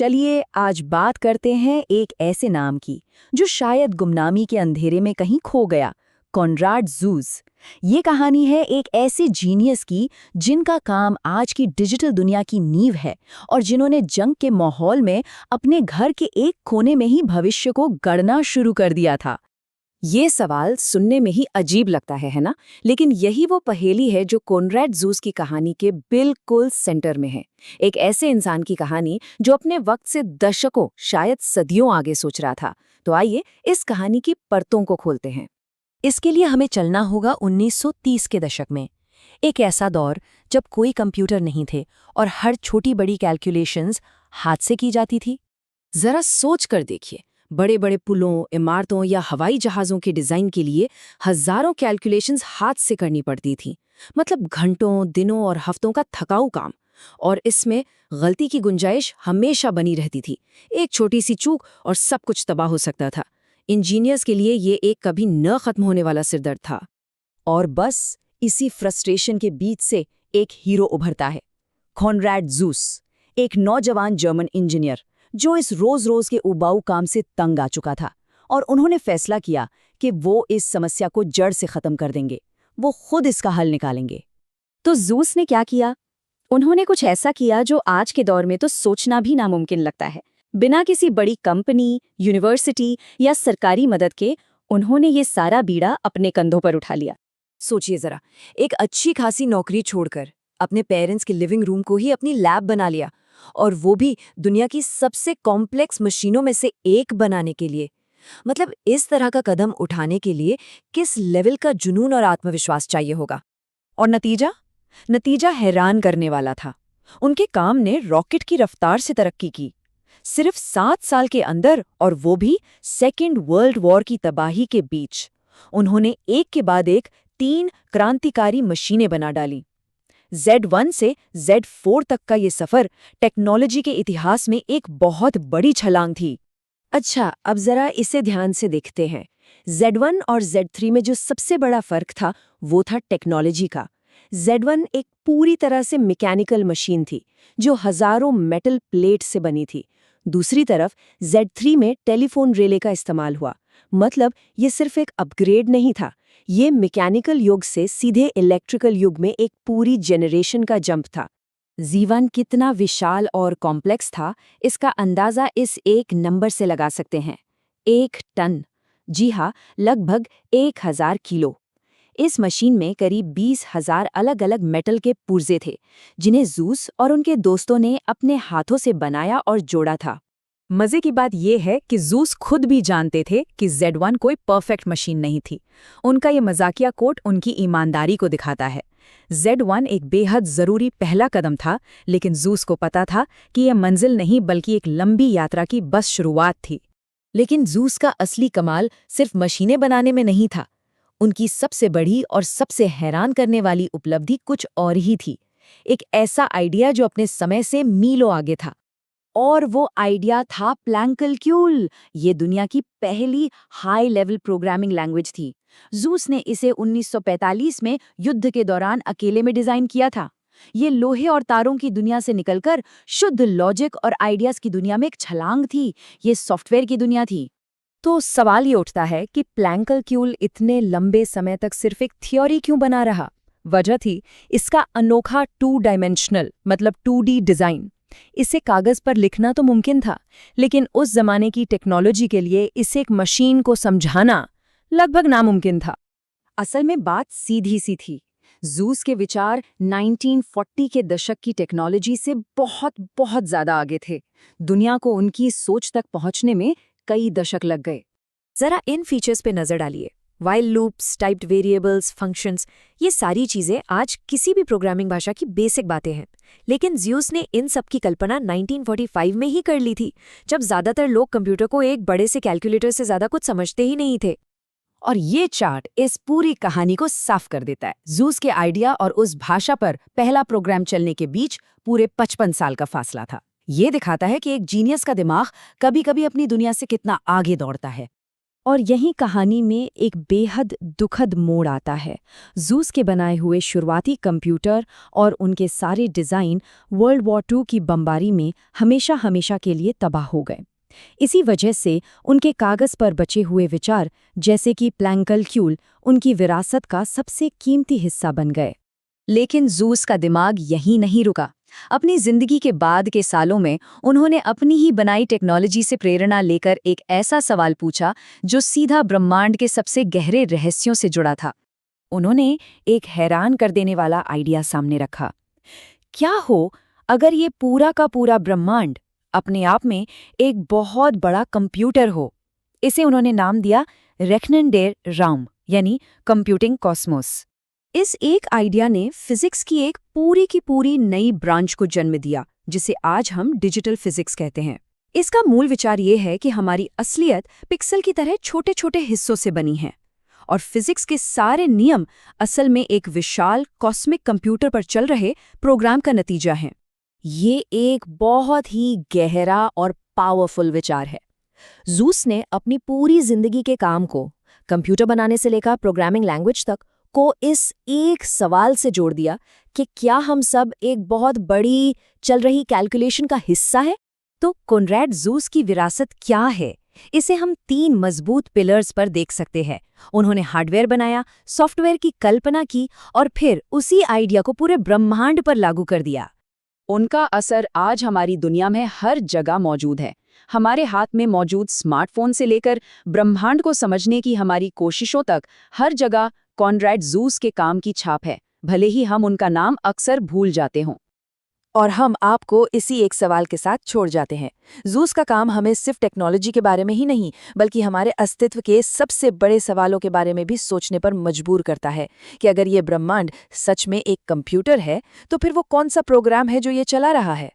चलिए आज बात करते हैं एक ऐसे नाम की जो शायद गुमनामी के अंधेरे में कहीं खो गया, कॉनराड ज़ूस। ये कहानी है एक ऐसे जीनियस की जिनका काम आज की डिजिटल दुनिया की नींव है और जिन्होंने जंग के माहौल में अपने घर के एक कोने में ही भविष्य को गढ़ना शुरू कर दिया था। ये सवाल सुनने में ही अजीब लगता है ना? लेकिन यही वो पहेली है जो कॉनराड ज़ूस की कहानी के बिल्कुल सेंटर में है। एक ऐसे इंसान की कहानी जो अपने वक्त से दशकों, शायद सदियों आगे सोच रहा था। तो आइए इस कहानी की परतों को खोलते हैं। इसके लिए हमें चलना होगा 1930 के दशक में। एक ऐसा दौर जब कोई कंप्यूटर नहीं थे और हर छोटी बड़ी कैलकुलेशंस हाथ से की जाती थी। जरा सोच कर देखिए, बड़े बड़े पुलों, इमारतों या हवाई जहाज़ों के डिज़ाइन के लिए हज़ारों कैलकुलेशंस हाथ से करनी पड़ती थी। मतलब घंटों, दिनों और हफ्तों का थकाऊ काम। और इसमें गलती की गुंजाइश हमेशा बनी रहती थी। एक छोटी सी चूक और सब कुछ तबाह हो सकता था। इंजीनियर्स के लिए ये एक कभी न खत्म होने वाला सिरदर्द था। और बस इसी फ्रस्ट्रेशन के बीच से एक हीरो उभरता है, कॉनराड ज़ूस, एक नौजवान जर्मन इंजीनियर जो इस रोज-रोज के उबाऊ काम से तंग आ चुका था। और उन्होंने फैसला किया कि वो इस समस्या को जड़ से खत्म कर देंगे, वो खुद इसका हल निकालेंगे। तो ज़ूस ने क्या किया? उन्होंने कुछ ऐसा किया जो आज के दौर में तो सोचना भी नामुमकिन लगता है। बिना किसी बड़ी कंपनी, यूनिवर्सिटी या सरकारी मदद के उन्होंने ये सारा बीड़ा अपने कंधों पर उठा लिया। सोचिए जरा, एक अच्छी खासी नौकरी छोड़कर अपने पेरेंट्स के लिविंग रूम को ही अपनी लैब बना लिया, और वो भी दुनिया की सबसे कॉम्प्लेक्स मशीनों में से एक बनाने के लिए। मतलब इस तरह का कदम उठाने के लिए किस लेवल का जुनून और आत्मविश्वास चाहिए होगा। और नतीजा हैरान करने वाला था। उनके काम ने रॉकेट की रफ्तार से तरक्की की। सिर्फ 7 साल के अंदर, और वो भी सेकेंड वर्ल्ड वॉर की तबाही के बीच, उन्होंने एक के बाद एक 3 क्रांतिकारी मशीनें बना डाली। Z1 से Z4 तक का ये सफर टेक्नोलॉजी के इतिहास में एक बहुत बड़ी छलांग थी। अच्छा, अब जरा इसे ध्यान से देखते हैं। Z1 और Z3 में जो सबसे बड़ा फर्क था वो था टेक्नोलॉजी का। Z1 एक पूरी तरह से मैकेनिकल मशीन थी जो हजारों मेटल प्लेट से बनी थी। दूसरी तरफ Z3 में टेलीफोन रिले का इस्तेमाल हुआ। मतलब ये सिर्फ एक अपग्रेड नहीं था, ये मैकेनिकल युग से सीधे इलेक्ट्रिकल युग में एक पूरी जनरेशन का जंप था। जीवन कितना विशाल और कॉम्प्लेक्स था, इसका अंदाजा इस एक नंबर से लगा सकते हैं, 1 टन। जी हाँ, लगभग 1000 किलो। इस मशीन में करीब 20,000 अलग-अलग मेटल के पुर्जे थे, जिन्हें ज़ूस और उनके दोस्तों ने अपने हाथों से बनाया और जोड़ा था। मजे की बात यह है कि ज़ूस खुद भी जानते थे कि Z1 कोई परफेक्ट मशीन नहीं थी। उनका ये मजाकिया कोट उनकी ईमानदारी को दिखाता है। Z1 एक बेहद ज़रूरी पहला कदम था, लेकिन ज़ूस को पता था कि यह मंजिल नहीं बल्कि एक लंबी यात्रा की बस शुरुआत थी। लेकिन ज़ूस का असली कमाल सिर्फ मशीनें बनाने में नहीं था। उनकी सबसे बड़ी और सबसे हैरान करने वाली उपलब्धि कुछ और ही थी। एक ऐसा आइडिया जो अपने समय से मीलों आगे था। और वो आइडिया था प्लैंकलक्यूल। ये दुनिया की पहली हाई लेवल प्रोग्रामिंग लैंग्वेज थी। ज़ूस ने इसे 1945 में युद्ध के दौरान अकेले में डिजाइन किया था। ये लोहे और तारों की दुनिया से निकलकर शुद्ध लॉजिक और आइडियाज की दुनिया में एक छलांग थी। ये सॉफ्टवेयर की दुनिया थी। तो सवाल ये उठता है कि प्लैंकलक्यूल इतने लंबे समय तक सिर्फ एक थियोरी क्यों बना रहा? वजह थी इसका अनोखा 2 डायमेंशनल मतलब 2D डिजाइन। इसे कागज पर लिखना तो मुमकिन था, लेकिन उस जमाने की टेक्नोलॉजी के लिए इसे एक मशीन को समझाना लगभग नामुमकिन था। असल में बात सीधी सी थी। ज़ूस के विचार 1940 के दशक की टेक्नोलॉजी से बहुत बहुत ज्यादा आगे थे। दुनिया को उनकी सोच तक पहुंचने में कई दशक लग गए। जरा इन फीचर्स पे नजर डालिए। While loops, typed variables, functions, ये सारी चीजें आज किसी भी प्रोग्रामिंग भाषा की बेसिक बातें हैं। लेकिन ज़्यूस ने इन सब की कल्पना 1945 में ही कर ली थी, जब ज्यादातर लोग कंप्यूटर को एक बड़े से कैलकुलेटर से ज्यादा कुछ समझते ही नहीं थे। और ये चार्ट इस पूरी कहानी को साफ कर देता है। ज़ूस के आइडिया और उस भाषा पर पहला प्रोग्राम चलने के बीच पूरे 55 साल का फासला था। ये दिखाता है कि एक जीनियस का दिमाग कभी-कभी अपनी दुनिया से कितना आगे दौड़ता है। और यही कहानी में एक बेहद दुखद मोड़ आता है। जूस के बनाए हुए शुरुआती कंप्यूटर और उनके सारे डिज़ाइन वर्ल्ड वॉर II की बमबारी में हमेशा हमेशा के लिए तबाह हो गए। इसी वजह से उनके कागज़ पर बचे हुए विचार, जैसे कि प्लैंकलक्यूल, उनकी विरासत का सबसे कीमती हिस्सा बन गए। लेकिन जूस का दिमाग यहीं नहीं रुका। अपनी जिंदगी के बाद के सालों में उन्होंने अपनी ही बनाई टेक्नोलॉजी से प्रेरणा लेकर एक ऐसा सवाल पूछा जो सीधा ब्रह्मांड के सबसे गहरे रहस्यों से जुड़ा था। उन्होंने एक हैरान कर देने वाला आइडिया सामने रखा। क्या हो अगर ये पूरा का पूरा ब्रह्मांड अपने आप में एक बहुत बड़ा कंप्यूटर हो? इसे उन्होंने नाम दिया रेखनन डेर राउम, यानी कंप्यूटिंग कॉस्मोस। इस एक आइडिया ने फिजिक्स की एक पूरी की पूरी नई ब्रांच को जन्म दिया, जिसे आज हम डिजिटल फिजिक्स कहते हैं। इसका मूल विचार ये है कि हमारी असलियत पिक्सल की तरह छोटे छोटे हिस्सों से बनी है, और फिजिक्स के सारे नियम असल में एक विशाल कॉस्मिक कंप्यूटर पर चल रहे प्रोग्राम का नतीजा है। ये एक बहुत ही गहरा और पावरफुल विचार है। जूस ने अपनी पूरी जिंदगी के काम को, कंप्यूटर बनाने से लेकर प्रोग्रामिंग लैंग्वेज तक, को इस एक सवाल से जोड़ दिया कि क्या हम सब एक बहुत बड़ी चल रही कैलकुलेशन का हिस्सा है? तो कॉनरैड जूस की विरासत क्या है? इसे हम 3 मजबूत पिलर्स पर देख सकते हैं। उन्होंने हार्डवेयर बनाया, सॉफ्टवेयर की कल्पना की और फिर उसी आइडिया को पूरे ब्रह्मांड पर लागू कर दिया। उनका असर आज हमारी दुनिया में हर जगह मौजूद है। हमारे हाथ में मौजूद स्मार्टफोन से लेकर ब्रह्मांड को समझने की हमारी कोशिशों तक हर जगह कॉनरैड जूस के काम की छाप है, भले ही हम उनका नाम अक्सर भूल जाते हों। और हम आपको इसी एक सवाल के साथ छोड़ जाते हैं। जूस का काम हमें सिर्फ टेक्नोलॉजी के बारे में ही नहीं, बल्कि हमारे अस्तित्व के सबसे बड़े सवालों के बारे में भी सोचने पर मजबूर करता है कि अगर ये ब्रह्मांड सच में एक कंप्यूटर है, तो फिर वो कौन सा प्रोग्राम है जो ये चला रहा है।